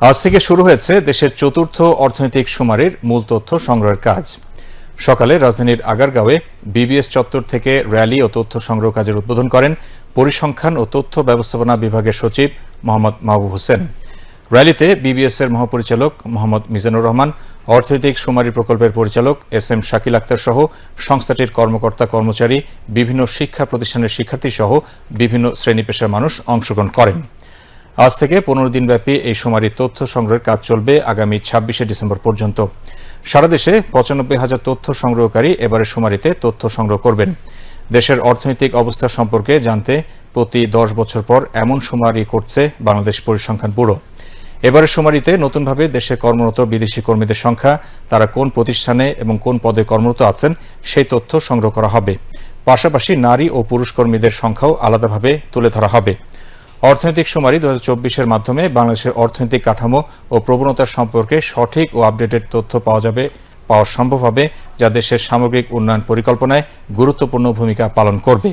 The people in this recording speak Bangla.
আজ থেকে শুরু হয়েছে দেশের চতুর্থ অর্থনৈতিক শুমারির মূল তথ্য সংগ্রহের কাজ। সকালে রাজধানীর আগারগাঁওয়ে বিবিএস চত্বর থেকে র্যালি ও তথ্য সংগ্রহ কাজের উদ্বোধন করেন পরিসংখ্যান ও তথ্য ব্যবস্থাপনা বিভাগের সচিব মোহাম্মদ মাহবুব হোসেন। র্যালিতে বিবিএস এর মহাপরিচালক মোহাম্মদ মিজানুর রহমান, অর্থনৈতিক শুমারি প্রকল্পের পরিচালক এস.এম. শাকিল আক্তার সহ সংস্থাটির কর্মকর্তা কর্মচারী, বিভিন্ন শিক্ষা প্রতিষ্ঠানের শিক্ষার্থী সহ বিভিন্ন শ্রেণী পেশার মানুষ অংশগ্রহণ করেন। আজ থেকে 15 দিনব্যাপী এই শুমারির তথ্য সংগ্রহের কাজ চলবে আগামী 26শে ডিসেম্বর পর্যন্ত। সারা দেশে 95,000 তথ্য সংগ্রহকারী এবারের শুমারিতে তথ্য সংগ্রহ করবেন। দেশের অর্থনৈতিক অবস্থা সম্পর্কে জানতে প্রতি 10 বছর পর এমন শুমারি করছে বাংলাদেশ পরিসংখ্যান ব্যুরো। এবারের শুমারিতে নতুনভাবে দেশে কর্মরত বিদেশি কর্মীদের সংখ্যা, তারা কোন প্রতিষ্ঠানে এবং কোন পদে কর্মরত আছেন সেই তথ্য সংগ্রহ করা হবে। পাশাপাশি নারী ও পুরুষ কর্মীদের সংখ্যাও আলাদাভাবে তুলে ধরা হবে। অর্থনৈতিক শুমারি 2024-এর মাধ্যমে বাংলাদেশের অর্থনৈতিক কাঠামো ও প্রবণতা সম্পর্কে সঠিক ও আপডেটেড তথ্য পাওয়া সম্ভব হবে, যা দেশের সামগ্রিক উন্নয়ন পরিকল্পনায় গুরুত্বপূর্ণ ভূমিকা পালন করবে।